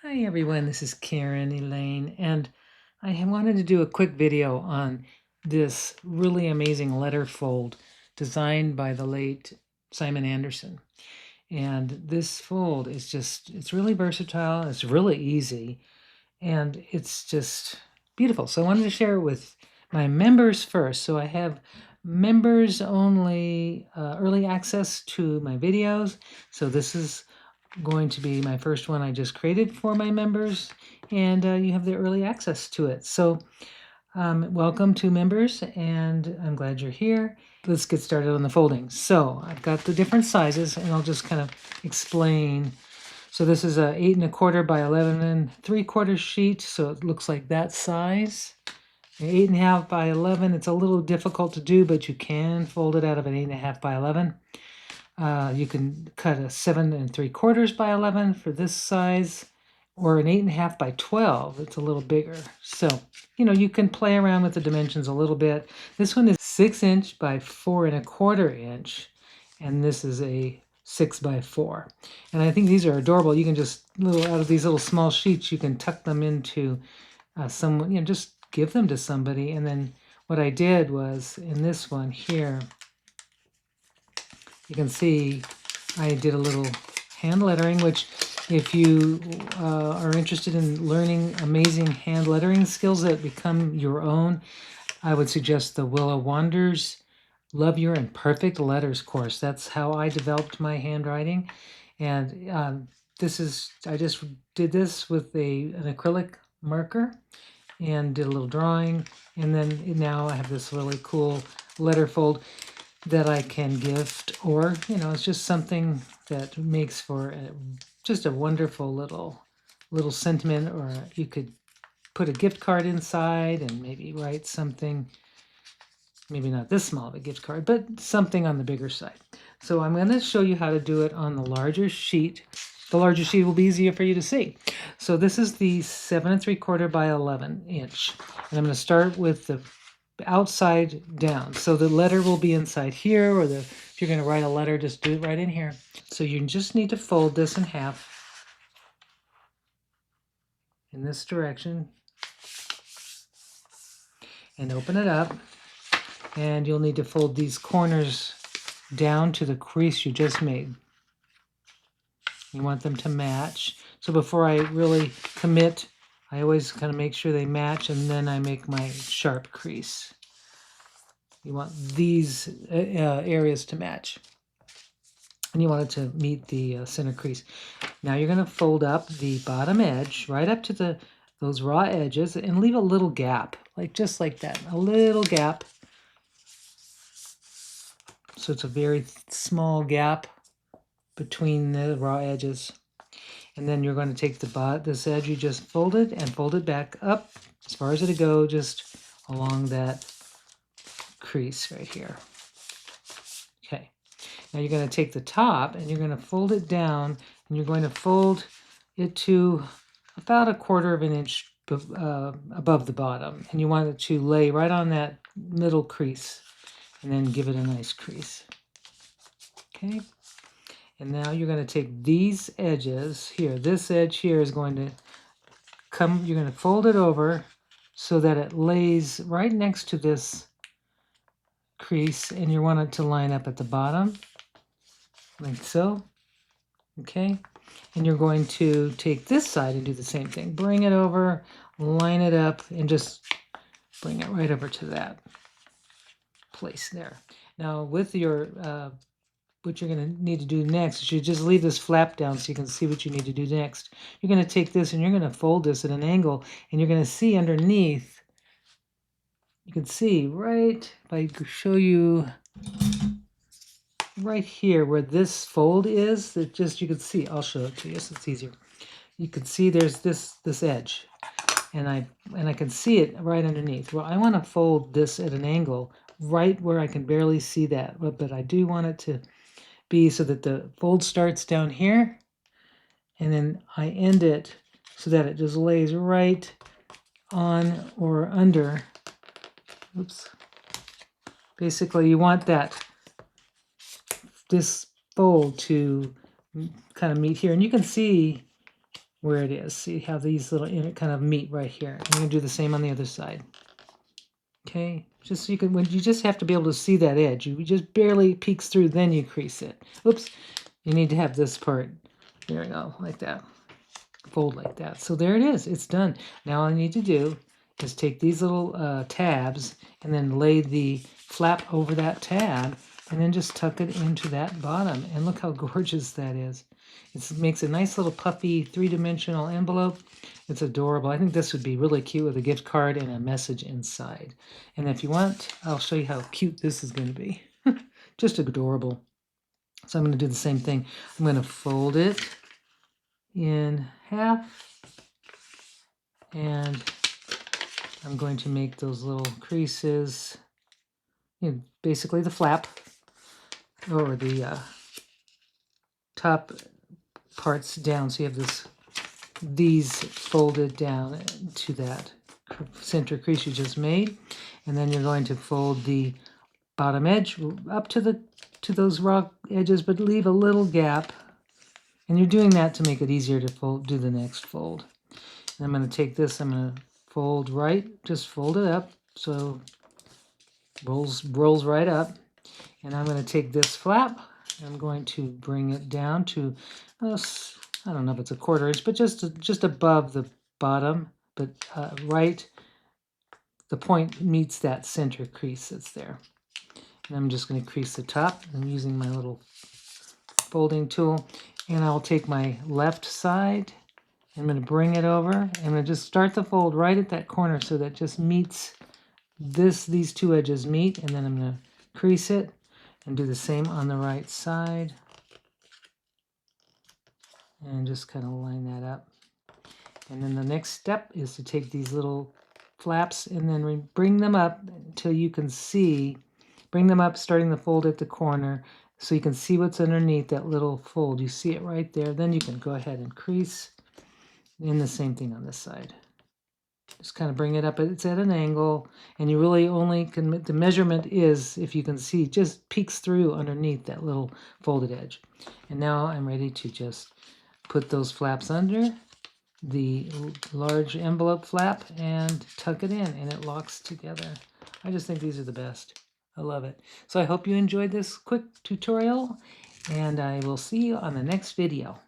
Hi everyone, this is Karen Elaine, and I wanted to do a quick video on this really amazing letterfold designed by the late Simon Anderson. And this fold is it's really versatile, it's really easy, and it's just beautiful. So I wanted to share it with my members first. So I have members only early access to my videos. So this is going to be my first one I just created for my members, and you have the early access to it. So welcome to members, and I'm glad you're here. Let's get started on the folding. So I've got the different sizes, and I'll just kind of explain. So this is a 8 1/4 by 11 3/4 sheet, so it looks like that size. 8 1/2 by 11, it's a little difficult to do, but you can fold it out of an 8 1/2 by 11. You can cut a 7 3/4 by 11 for this size, or an 8 1/2 by 12. It's a little bigger. So, you can play around with the dimensions a little bit. This one is 6 inch by 4 1/4 inch, and this is a 6 by 4. And I think these are adorable. You can just, out of these little small sheets, you can tuck them into someone, just give them to somebody. And then what I did was, in this one here, you can see I did a little hand lettering, which if you are interested in learning amazing hand lettering skills that become your own, I would suggest the Willow Wanders Love Your Imperfect Letters course. That's how I developed my handwriting. And I just did this with an acrylic marker and did a little drawing. And then now I have this really cool letterfold that I can gift, or it's just something that makes for just a wonderful little sentiment. Or you could put a gift card inside and maybe write something, maybe not this small of a gift card, but something on the bigger side. So I'm going to show you how to do it on the larger sheet. The larger sheet will be easier for you to see. So this is the 7 3/4 by 11 inch, and I'm going to start with the outside down. So the letter will be inside here, or if you're going to write a letter, just do it right in here. So you just need to fold this in half in this direction and open it up. And you'll need to fold these corners down to the crease you just made. You want them to match. So before I really commit, I always kind of make sure they match, and then I make my sharp crease. You want these areas to match, and you want it to meet the center crease. Now you're going to fold up the bottom edge right up to those raw edges and leave a little gap, just like that, a little gap. So it's a very small gap between the raw edges. And then you're going to take this edge you just folded and fold it back up as far as it'll go, just along that crease right here. Okay. Now you're going to take the top and you're going to fold it down, and you're going to fold it to about 1/4 inch above the bottom. And you want it to lay right on that middle crease, and then give it a nice crease. Okay. And now you're going to take these edges here. This edge here is going to come, you're going to fold it over so that it lays right next to this crease, and you want it to line up at the bottom, like so. Okay. And you're going to take this side and do the same thing. Bring it over, line it up, and just bring it right over to that place there. Now with your what you're going to need to do next is you just leave this flap down so you can see what you need to do next. You're going to take this and you're going to fold this at an angle, and you're going to see underneath, you can see right, if I show you right here where this fold is, you can see, I'll show it to you so it's easier. You can see there's this edge, and I can see it right underneath. Well, I want to fold this at an angle right where I can barely see that, but I do want it to be so that the fold starts down here, and then I end it so that it just lays right on or under. Oops. Basically, you want this fold to kind of meet here, and you can see where it is. See how these little kind of meet right here. I'm going to do the same on the other side. Okay, just so you can, when you just have to be able to see that edge. You just barely peeks through, then you crease it. Oops, you need to have this part. There we go, like that. Fold like that. So there it is. It's done. Now all I need to do is take these little tabs and then lay the flap over that tab and then just tuck it into that bottom. And look how gorgeous that is. It makes a nice little puffy three-dimensional envelope. It's adorable. I think this would be really cute with a gift card and a message inside. And if you want, I'll show you how cute this is going to be. Just adorable. So I'm going to do the same thing. I'm going to fold it in half, and I'm going to make those little creases, basically the flap or the top parts down. So you have these folded down to that center crease you just made, and then you're going to fold the bottom edge up to those raw edges, but leave a little gap. And you're doing that to make it easier to do the next fold. And I'm going to take this, I'm going to fold right, just fold it up so it rolls right up. And I'm going to take this flap, and I'm going to bring it down to, I don't know if it's a 1/4 inch, but just above the bottom, but right, the point meets that center crease that's there. And I'm just going to crease the top. I'm using my little folding tool. And I'll take my left side, I'm going to bring it over. I'm going to just start the fold right at that corner so that just meets these two edges meet, and then I'm going to crease it and do the same on the right side. And just kind of line that up. And then the next step is to take these little flaps and then bring them up until you can see, bring them up starting the fold at the corner, so you can see what's underneath that little fold. You see it right there. Then you can go ahead and crease. And the same thing on this side. Just kind of bring it up. It's at an angle, and you really only can, the measurement is, if you can see, just peeks through underneath that little folded edge. And now I'm ready to just put those flaps under the large envelope flap and tuck it in, and it locks together. I just think these are the best. I love it. So I hope you enjoyed this quick tutorial, and I will see you on the next video.